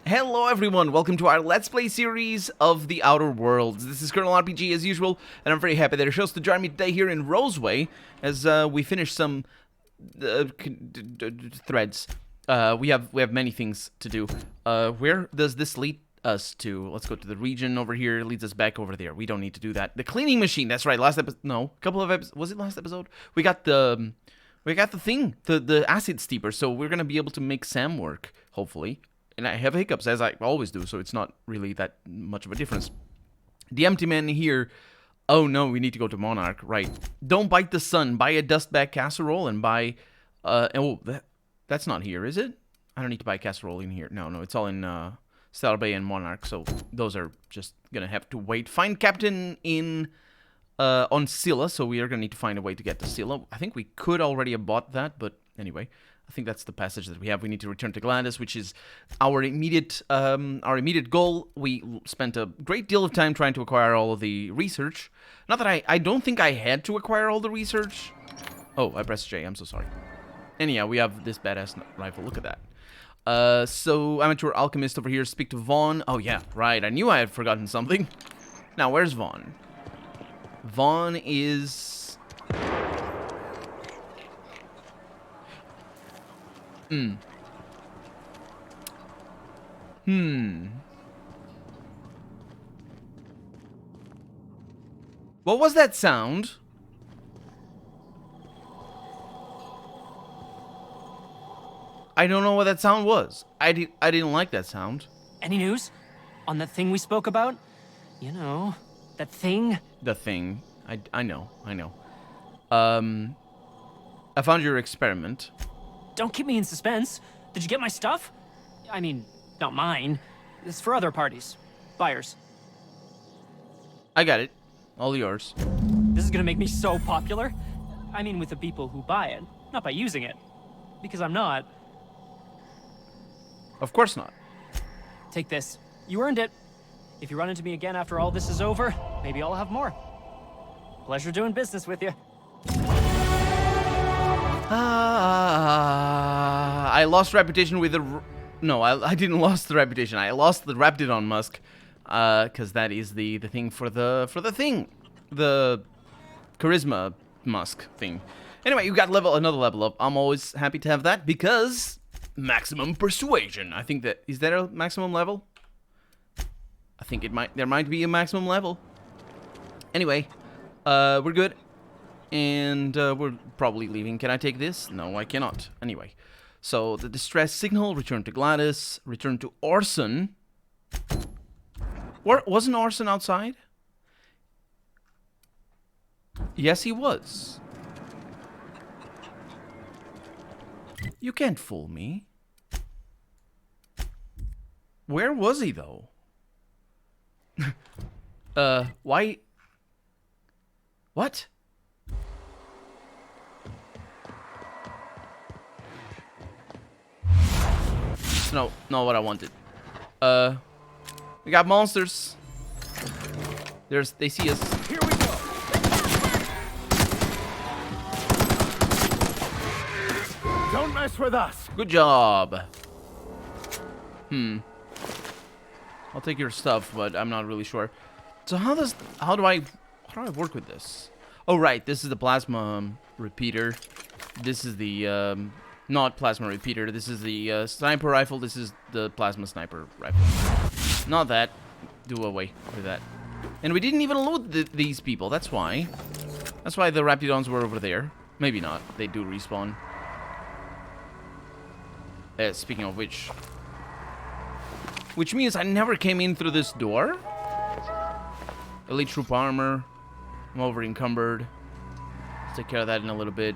Hello everyone, welcome to our Let's Play series of The Outer Worlds. This is Colonel RPG as usual, and I'm very happy that you're chose to join me today here in Roseway as we finish some threads. We have many things to do. Where does this lead us to? Let's go to the region over here. It leads us back over there. We don't need to do that. The cleaning machine. That's right. Last episode. No, a couple of episodes. Was it last episode? We got the thing, the acid steeper. So we're gonna be able to make Sam work, hopefully. And I have hiccups, as I always do, so it's not really that much of a difference. The empty man here... Oh no, we need to go to Monarch, right. Don't bite the sun, buy a dustbag casserole, and buy... that's not here, is it? I don't need to buy a casserole in here. No, it's all in Stellar Bay and Monarch, so those are just gonna have to wait. Find Captain in... on Scylla, so we are gonna need to find a way to get to Scylla. I think we could already have bought that, but anyway... I think that's the passage that we have. We need to return to Gladys, which is our immediate goal. We spent a great deal of time trying to acquire all of the research. Not that I don't think I had to acquire all the research. Oh, I pressed J. I'm so sorry. Anyhow, we have this badass rifle. Look at that. So, amateur alchemist over here. Speak to Vaughn. Oh, yeah, right. I knew I had forgotten something. Now, where's Vaughn? Vaughn is... What was that sound? I don't know what that sound was. I didn't like that sound. Any news? On that thing we spoke about? You know, that thing? The thing. I know. I found your experiment. Don't keep me in suspense. Did you get my stuff? I mean, not mine. It's for other parties. Buyers. I got it. All yours. This is gonna make me so popular. I mean, with the people who buy it, not by using it. Because I'm not. Of course not. Take this. You earned it. If you run into me again after all this is over, maybe I'll have more. Pleasure doing business with you. I lost reputation with the... No, I didn't lost the reputation. I lost the Raptidon Musk. Because that is the thing for the thing. The Charisma Musk thing. Anyway, you got another level up. I'm always happy to have that because... Maximum Persuasion. I think that... Is there a maximum level? I think there might be a maximum level. Anyway, we're good. And we're probably leaving. Can I take this? No, I cannot. Anyway. So, the distress signal. Return to Gladys. Return to Orson. Wasn't Orson outside? Yes, he was. You can't fool me. Where was he, though? Why? What? No, not what I wanted. We got monsters. They see us. Here we go. Don't mess with us. Good job. I'll take your stuff, but I'm not really sure. So how do I work with this? Oh right, this is the plasma repeater. This is the not plasma repeater. This is the sniper rifle. This is the plasma sniper rifle. Not that. Do away with that. And we didn't even loot these people. That's why. That's why the Raptidons were over there. Maybe not. They do respawn. Speaking of which. Which means I never came in through this door. Elite troop armor. I'm over encumbered. Let's take care of that in a little bit.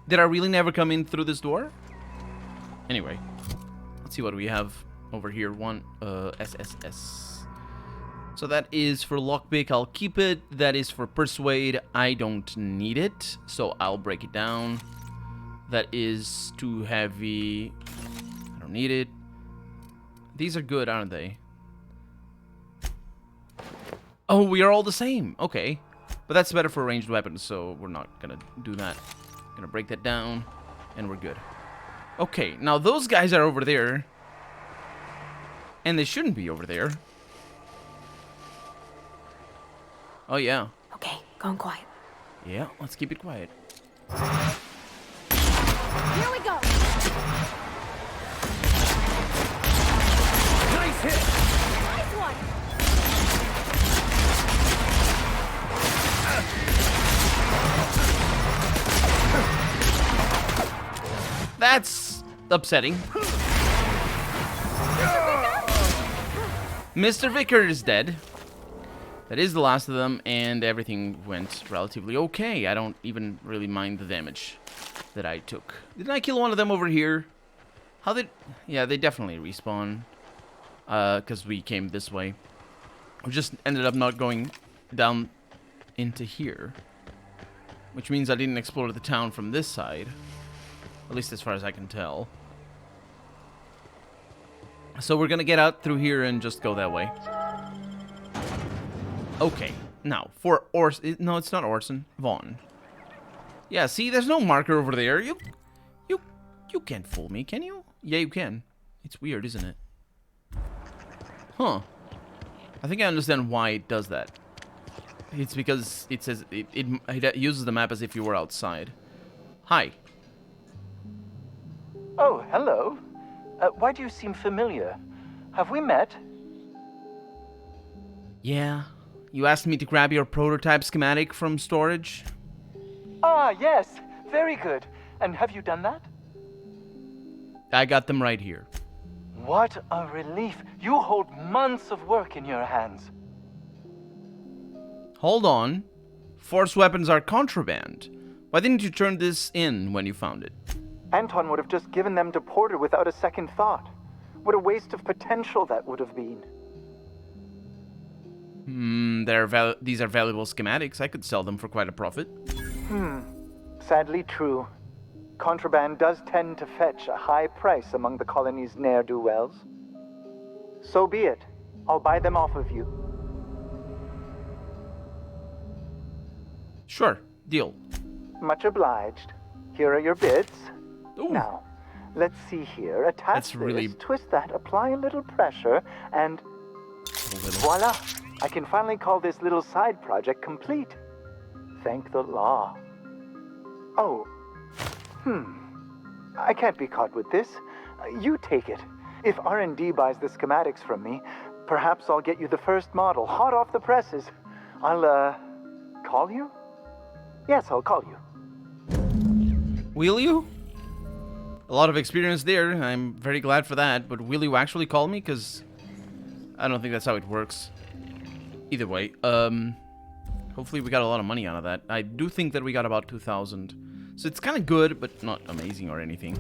Did I really never come in through this door? Anyway, let's see what we have over here. SSS. So that is for lockpick. I'll keep it. That is for persuade. I don't need it, so I'll break it down. That is too heavy. I don't need it. These are good, aren't they? Oh, we are all the same. Okay. But that's better for ranged weapons, so we're not gonna do that. Gonna break that down, and we're good. Okay, now those guys are over there. And they shouldn't be over there. Oh, yeah. Okay, going quiet. Yeah, let's keep it quiet. Here we go! Nice hit! Nice one! That's upsetting. Mr. Vicar is dead. That is the last of them, and everything went relatively okay. I don't even really mind the damage that I took. Didn't I kill one of them over here? How did... Yeah, they definitely respawn. Because we came this way. We just ended up not going down into here. Which means I didn't explore the town from this side. At least as far as I can tell. So we're gonna get out through here and just go that way. Okay, now, for Orson... No, it's not Orson. Vaughn. Yeah, see, there's no marker over there. You can't fool me, can you? Yeah, you can. It's weird, isn't it? Huh. I think I understand why it does that. It's because it says... It uses the map as if you were outside. Hi. Oh, hello. Why do you seem familiar? Have we met? Yeah. You asked me to grab your prototype schematic from storage? Ah, yes. Very good. And have you done that? I got them right here. What a relief. You hold months of work in your hands. Hold on. Force weapons are contraband. Why didn't you turn this in when you found it? Anton would have just given them to Porter without a second thought. What a waste of potential that would have been. These are valuable schematics. I could sell them for quite a profit. Sadly true. Contraband does tend to fetch a high price among the colony's ne'er-do-wells. So be it. I'll buy them off of you. Sure. Deal. Much obliged. Here are your bids. Ooh. Now, let's see here. Attach That's really- this, twist that, apply a little pressure, and voila! I can finally call this little side project complete. Thank the law. Oh. I can't be caught with this. You take it. If R&D buys the schematics from me, perhaps I'll get you the first model, hot off the presses. I'll, call you? Yes, I'll call you. Will you? A lot of experience there. I'm very glad for that. But will you actually call me? Because I don't think that's how it works. Either way, hopefully we got a lot of money out of that. I do think that we got about 2,000. So it's kind of good, but not amazing or anything.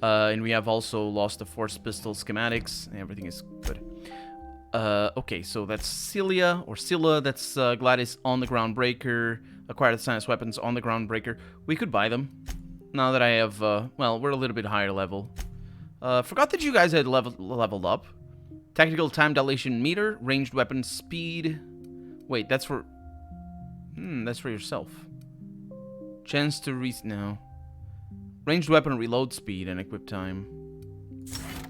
And we have also lost the Force Pistol schematics. Everything is good. Okay, so that's Scylla, or Scylla. That's Gladys on the Groundbreaker. Acquired the science weapons on the Groundbreaker. We could buy them. Now that I have, well, we're a little bit higher level. Forgot that you guys had leveled up. Tactical time dilation meter, ranged weapon speed. Wait, that's for... that's for yourself. Chance to no. Ranged weapon reload speed and equip time.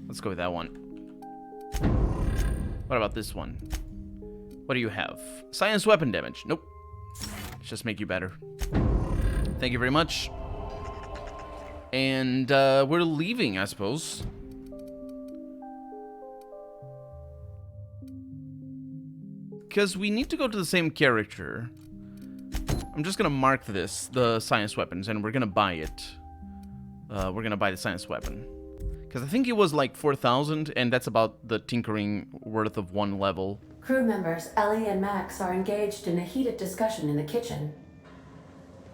Let's go with that one. What about this one? What do you have? Science weapon damage. Nope. Let's just make you better. Thank you very much. And we're leaving, I suppose. Because we need to go to the same character. I'm just going to mark this, the science weapons, and we're going to buy it. We're going to buy the science weapon. Because I think it was like 4,000, and that's about the tinkering worth of one level. Crew members Ellie and Max are engaged in a heated discussion in the kitchen.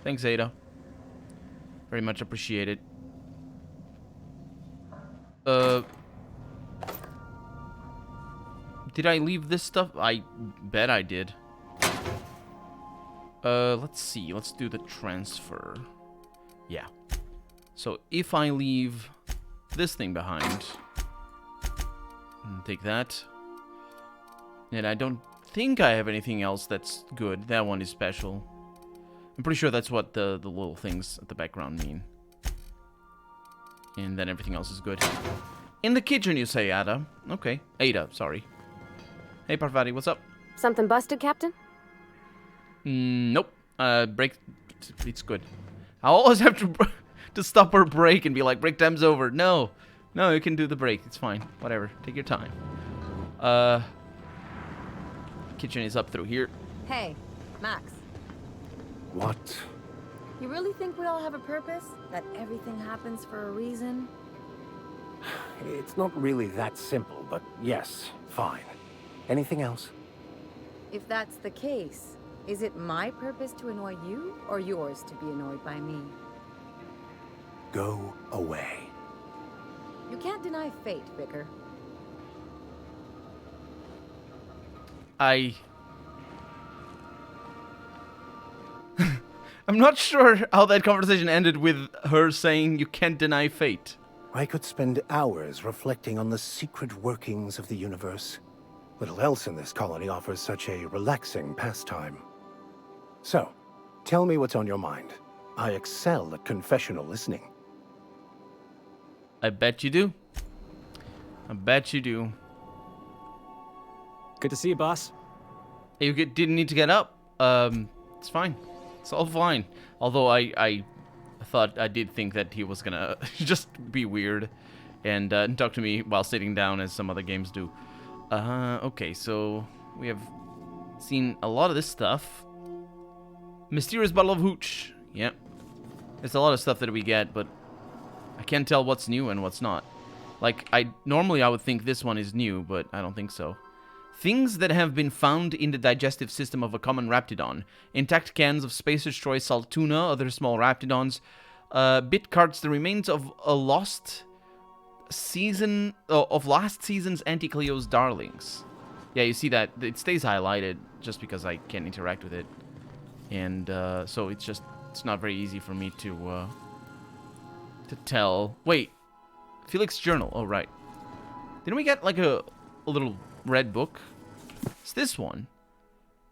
Thanks, Ada. Very much appreciated. Did I leave this stuff? I bet I did. Let's see. Let's do the transfer. Yeah. So if I leave this thing behind, take that. And I don't think I have anything else that's good. That one is special. I'm pretty sure that's what the little things at the background mean. And then everything else is good. In the kitchen, you say, Ada. Okay. Ada, sorry. Hey, Parvati, what's up? Something busted, Captain? Nope. Break. It's good. I always have to stop or break and be like, break time's over. No. No, you can do the break. It's fine. Whatever. Take your time. Kitchen is up through here. Hey, Max. What? You really think we all have a purpose? That everything happens for a reason? It's not really that simple, but yes, fine. Anything else? If that's the case, is it my purpose to annoy you, or yours to be annoyed by me? Go away. You can't deny fate, Vicar. I'm not sure how that conversation ended with her saying you can't deny fate. I could spend hours reflecting on the secret workings of the universe. Little else in this colony offers such a relaxing pastime. So, tell me what's on your mind. I excel at confessional listening. I bet you do. I bet you do. Good to see you, boss. You didn't need to get up. It's fine. It's all fine. Although I thought, I did think that he was gonna just be weird and talk to me while sitting down, as some other games do. Okay, so we have seen a lot of this stuff. Mysterious bottle of hooch. Yep. There's a lot of stuff that we get, but I can't tell what's new and what's not. Like, normally I would think this one is new, but I don't think so. Things that have been found in the digestive system of a common raptidon. Intact cans of Spacer's Choice salt tuna, other small raptidons. Bit cards, the remains of a lost season, of last season's Anti-Cleo's Darlings. Yeah, you see that, it stays highlighted just because I can't interact with it. And so it's not very easy for me to tell. Wait, Felix Journal, oh right. Didn't we get like a little red book? It's this one.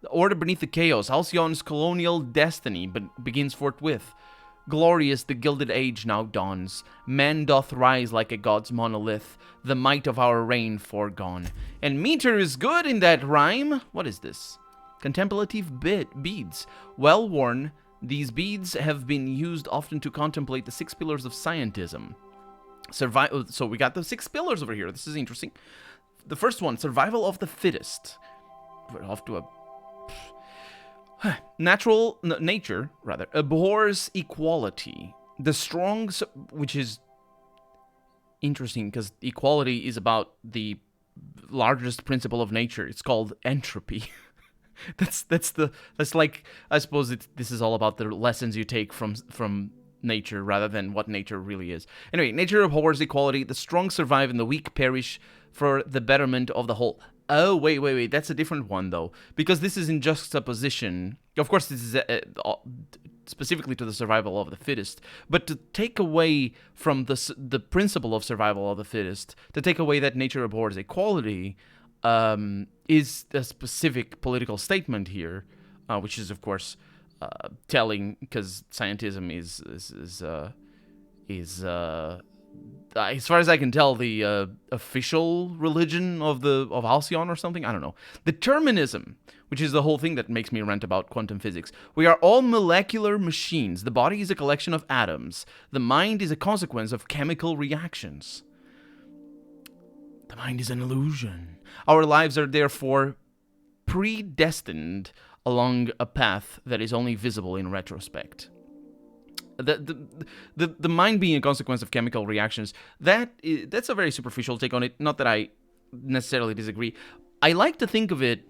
The Order Beneath the Chaos, Halcyon's colonial destiny, but begins forthwith. Glorious the gilded age now dawns. Man doth rise like a god's monolith, the might of our reign foregone. And meter is good in that rhyme. What is this? Contemplative beads. Well worn, these beads have been used often to contemplate the 6 pillars of scientism. So we got the 6 pillars over here. This is interesting. The first one, survival of the fittest. We're off to a... Nature abhors equality. The strong, which is interesting because equality is about the largest principle of nature. It's called entropy. that's like, I suppose this is all about the lessons you take from nature rather than what nature really is. Anyway, nature abhors equality. The strong survive and the weak perish for the betterment of the whole. Oh, wait. That's a different one, though. Because this is in juxtaposition. Of course, this is specifically to the survival of the fittest. But to take away from the principle of survival of the fittest, to take away that nature abhors equality, is a specific political statement here, which is, of course, telling, because scientism is as far as I can tell, the official religion of Halcyon or something. I don't know. Determinism, which is the whole thing that makes me rant about quantum physics. We are all molecular machines. The body is a collection of atoms. The mind is a consequence of chemical reactions. The mind is an illusion. Our lives are therefore predestined along a path that is only visible in retrospect. The mind being a consequence of chemical reactions, that's a very superficial take on it. Not that I necessarily disagree. I like to think of it,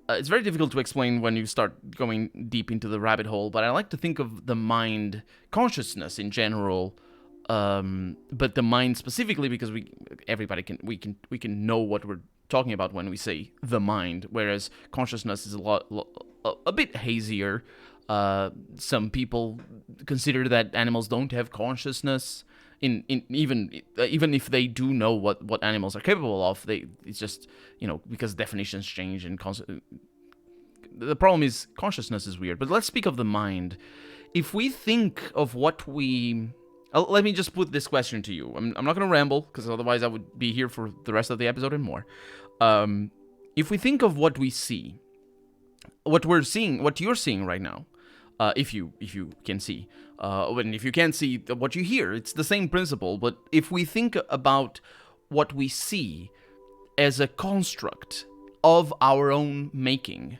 it's very difficult to explain when you start going deep into the rabbit hole, but I like to think of the mind, consciousness in general, but the mind specifically because we can know what we're talking about when we say the mind, whereas consciousness is a bit hazier. Some people consider that animals don't have consciousness. Even if they do know what animals are capable of, it's just, because definitions change and the problem is consciousness is weird. But let's speak of the mind. If we think of what we Let me just put this question to you. I'm not going to ramble, because otherwise I would be here for the rest of the episode and more. If we think of what we see, what we're seeing, what you're seeing right now, if you can see, and if you can't see what you hear, it's the same principle. But if we think about what we see as a construct of our own making,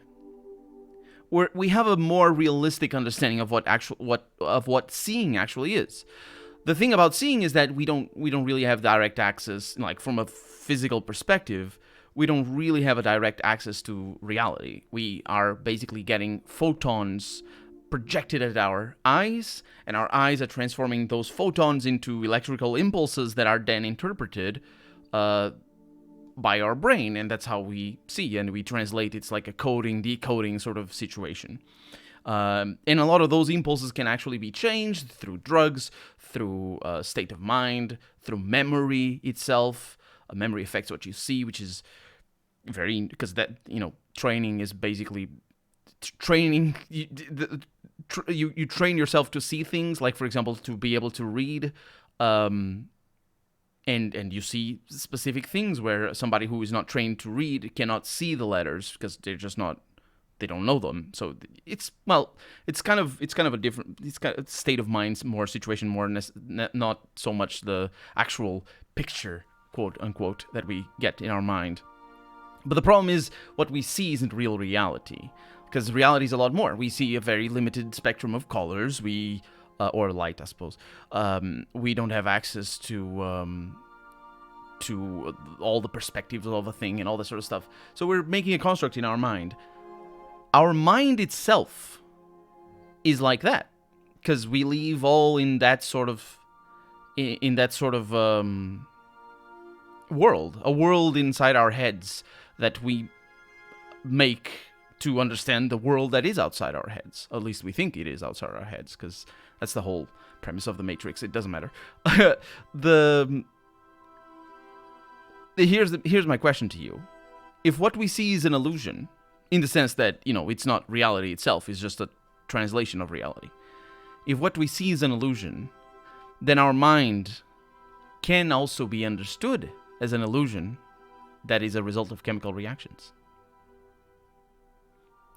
we have a more realistic understanding of what seeing actually is. The thing about seeing is that we don't really have direct access, like from a physical perspective. We don't really have a direct access to reality. We are basically getting photons projected at our eyes, and our eyes are transforming those photons into electrical impulses that are then interpreted by our brain, and that's how we see, and we translate. It's like a coding, decoding sort of situation. And a lot of those impulses can actually be changed through drugs, through state of mind, through memory itself. Memory affects what you see, which is very, because that, training is basically training. You train yourself to see things, like, for example, to be able to read, and you see specific things where somebody who is not trained to read cannot see the letters because they're just not, they don't know them. So it's kind of a different, it's kind of state of mind, more situation, more not so much the actual picture, quote unquote, that we get in our mind. But the problem is what we see isn't real reality, because reality is a lot more. We see a very limited spectrum of colors. Or light, I suppose. We don't have access to all the perspectives of a thing and all that sort of stuff. So we're making a construct in our mind. Our mind itself is like that, because we live all in that sort of world, a world inside our heads that we make to understand the world that is outside our heads. At least we think it is outside our heads, because that's the whole premise of the Matrix. It doesn't matter. Here's my question to you. If what we see is an illusion, in the sense that, it's not reality itself, it's just a translation of reality. If what we see is an illusion, then our mind can also be understood as an illusion that is a result of chemical reactions.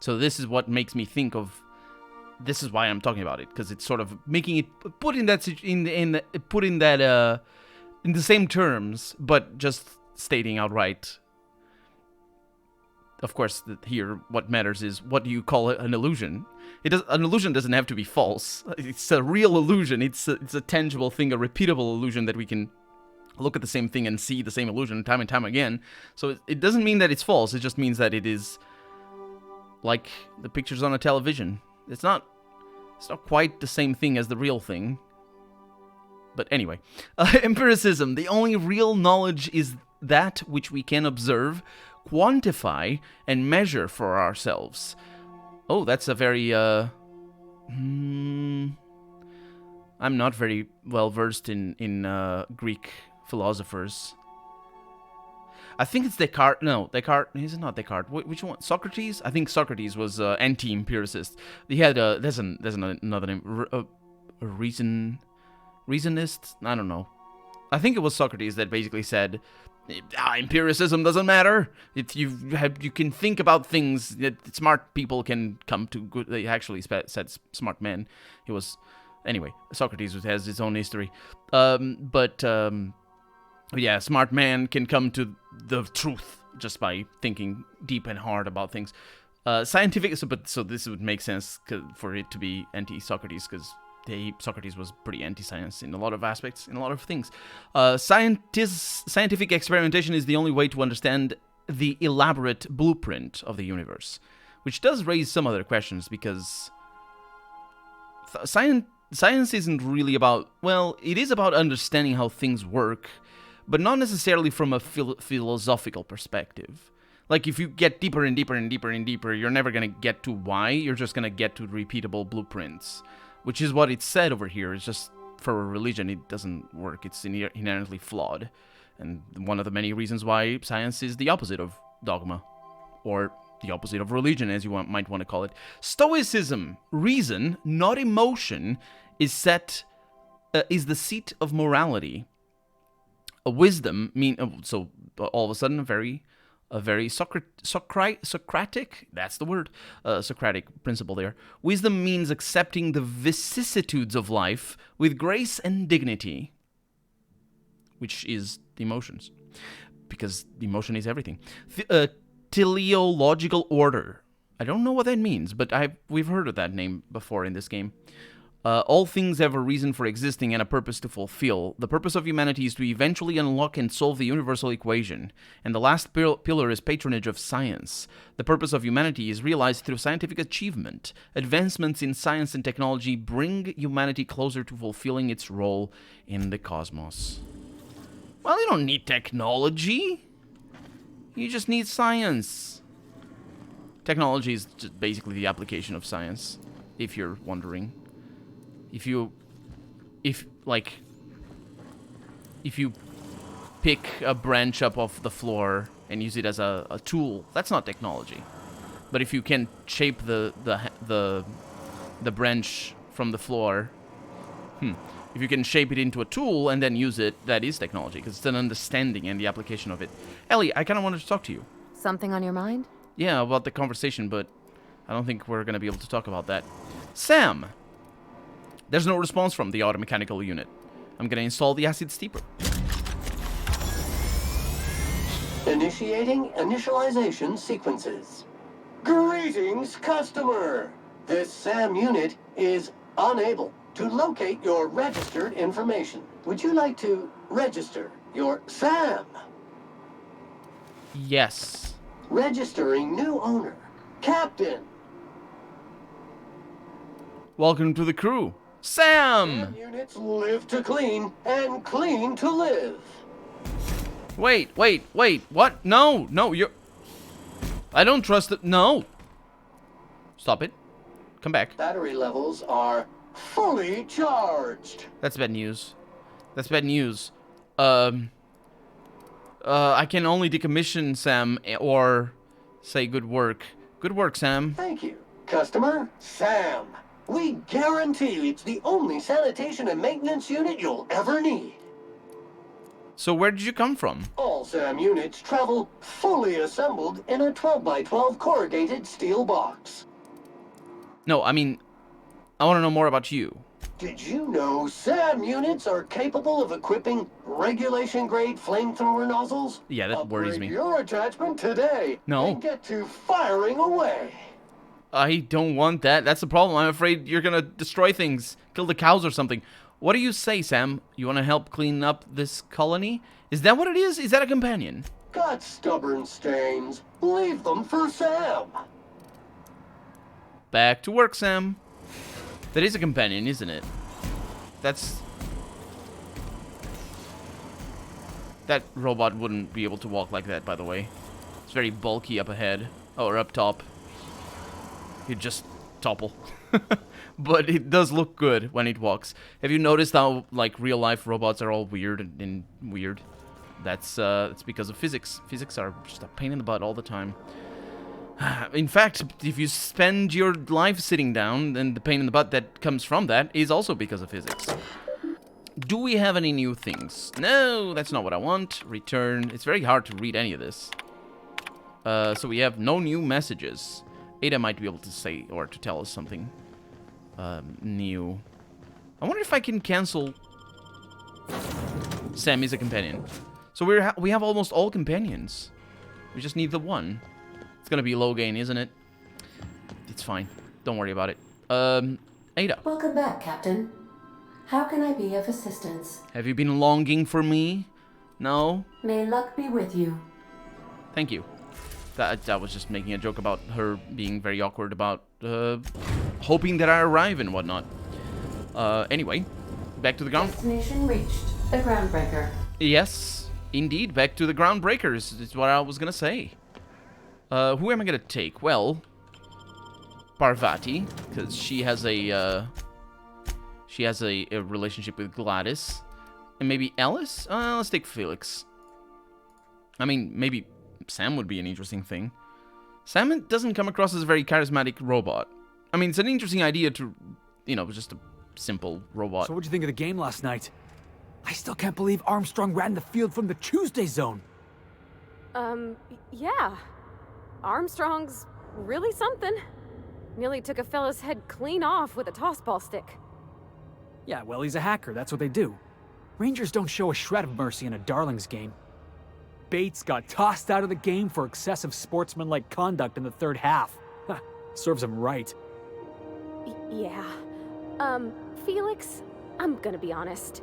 So this is what makes me think of, this is why I'm talking about it, because it's sort of making it, put in the same terms, but just stating outright. Of course, here what matters is, what do you call an illusion? An illusion doesn't have to be false. It's a real illusion. It's a tangible thing, a repeatable illusion that we can look at the same thing and see the same illusion time and time again. So it doesn't mean that it's false. It just means that it is like the pictures on a television. It's not quite the same thing as the real thing. But anyway, empiricism. The only real knowledge is that which we can observe, quantify, and measure for ourselves. Oh, that's a very, I'm not very well versed in Greek philosophers. I think it's Descartes. No, Descartes. Is it not Descartes? Which one? Socrates? I think Socrates was anti-empiricist. He had there's another name. Reasonist? I don't know. I think it was Socrates that basically said, empiricism doesn't matter. If you can think about things that smart people can come to good. They actually said smart men. He was, anyway. Socrates has his own history. Yeah, smart man can come to the truth just by thinking deep and hard about things. Scientific, so this would make sense for it to be anti-Socrates, because Socrates was pretty anti-science in a lot of aspects, in a lot of things. Scientific experimentation is the only way to understand the elaborate blueprint of the universe, which does raise some other questions, because science isn't really about, well, it is about understanding how things work, but not necessarily from a philosophical perspective. Like, if you get deeper and deeper and deeper and deeper, you're never going to get to why, you're just going to get to repeatable blueprints, which is what it's said over here. It's just, for a religion, it doesn't work. It's inherently flawed. And one of the many reasons why science is the opposite of dogma, or the opposite of religion, as you might want to call it. Stoicism, reason, not emotion, is set is the seat of morality. Wisdom so all of a sudden a very Socratic, that's the word, Socratic principle there. Wisdom means accepting the vicissitudes of life with grace and dignity, which is the emotions, because emotion is everything. Teleological order. I don't know what that means, but we've heard of that name before in this game. All things have a reason for existing and a purpose to fulfill. The purpose of humanity is to eventually unlock and solve the universal equation. And the last pillar is patronage of science. The purpose of humanity is realized through scientific achievement. Advancements in science and technology bring humanity closer to fulfilling its role in the cosmos. Well, you don't need technology. You just need science. Technology is just basically the application of science, if you're wondering. If you pick a branch up off the floor and use it as a tool, that's not technology. But if you can shape the branch from the floor, if you can shape it into a tool and then use it, that is technology, because it's an understanding and the application of it. Ellie, I kind of wanted to talk to you. Something on your mind? Yeah, about the conversation, but I don't think we're going to be able to talk about that. Sam! There's no response from the automechanical unit. I'm going to install the acid steeper. Initiating initialization sequences. Greetings, customer! This SAM unit is unable to locate your registered information. Would you like to register your SAM? Yes. Registering new owner. Captain. Welcome to the crew. Sam! SAM units live to clean and clean to live. Wait, what? No, you're... I don't trust it. No. Stop it. Come back. Battery levels are fully charged. That's bad news. I can only decommission Sam or say good work. Good work, Sam. Thank you. Customer, Sam. We guarantee it's the only sanitation and maintenance unit you'll ever need. So where did you come from? All SAM units travel fully assembled in a 12x12 corrugated steel box. No, I mean, I want to know more about you. Did you know SAM units are capable of equipping regulation-grade flamethrower nozzles? Yeah, that worries me. Upgrade your attachment today. No. And get to firing away. I don't want that. That's the problem. I'm afraid you're gonna destroy things. Kill the cows or something. What do you say, Sam? You want to help clean up this colony? Is that what it is? Is that a companion? Got stubborn stains. Leave them for Sam. Back to work, Sam. That is a companion, isn't it? That robot wouldn't be able to walk like that, by the way. It's very bulky up ahead. Or up top. He'd just topple. But it does look good when it walks. Have you noticed how, like, real-life robots are all weird and weird? That's because of physics. Physics are just a pain in the butt all the time. In fact, if you spend your life sitting down, then the pain in the butt that comes from that is also because of physics. Do we have any new things? No, that's not what I want. Return. It's very hard to read any of this. So we have no new messages. Ada might be able to say or to tell us something new. I wonder if I can cancel Sam is a companion. So we have almost all companions. We just need the one. It's gonna be low gain, isn't it? It's fine. Don't worry about it. Ada. Welcome back, Captain. How can I be of assistance? Have you been longing for me? No? May luck be with you. Thank you. That was just making a joke about her being very awkward about hoping that I arrive and whatnot. Anyway, back to the ground. Destination reached. The Groundbreaker. Yes, indeed, back to the Groundbreakers is what I was gonna say. Who am I gonna take? Well, Parvati, because she has a relationship with Gladys, and maybe Alice. Let's take Felix. I mean, maybe Sam would be an interesting thing. Sam doesn't come across as a very charismatic robot. I mean, it's an interesting idea to, just to simple robot. So what'd you think of the game last night? I still can't believe Armstrong ran the field from the Tuesday zone. Yeah. Armstrong's really something. Nearly took a fella's head clean off with a tossball stick. Yeah, well, he's a hacker. That's what they do. Rangers don't show a shred of mercy in a Darlings game. Bates got tossed out of the game for excessive sportsmanlike conduct in the third half. Serves him right. Yeah. Felix, I'm gonna be honest.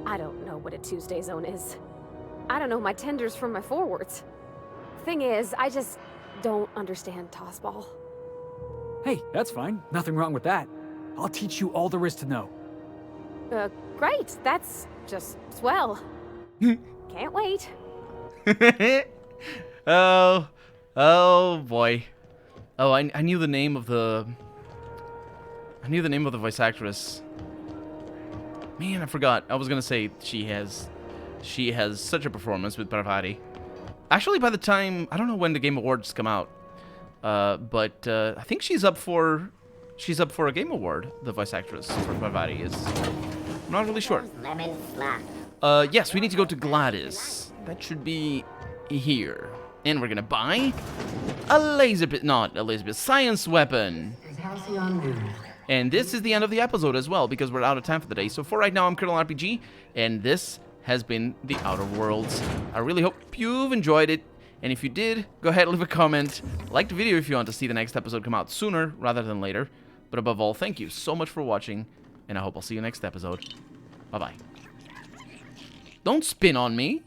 I don't know what a Tuesday zone is. I don't know my tenders from my forwards. Thing is, I just don't understand tossball. Hey, that's fine. Nothing wrong with that. I'll teach you all there is to know. Great. That's just swell. Can't wait. Oh boy. Oh, I knew the name of the... I knew the name of the voice actress. Man, I forgot. I was gonna say she has such a performance with Parvati. Actually, by the time... I don't know when the Game Awards come out. But I think she's up for a Game Award, the voice actress for Parvati is. I'm not really sure. Yes, we need to go to Gladys. That should be here. And we're gonna buy a science weapon. And this is the end of the episode as well, because we're out of time for the day. So for right now, I'm Colonel RPG, and this has been The Outer Worlds. I really hope you've enjoyed it. And if you did, go ahead and leave a comment. Like the video if you want to see the next episode come out sooner rather than later. But above all, thank you so much for watching, and I hope I'll see you next episode. Bye-bye. Don't spin on me.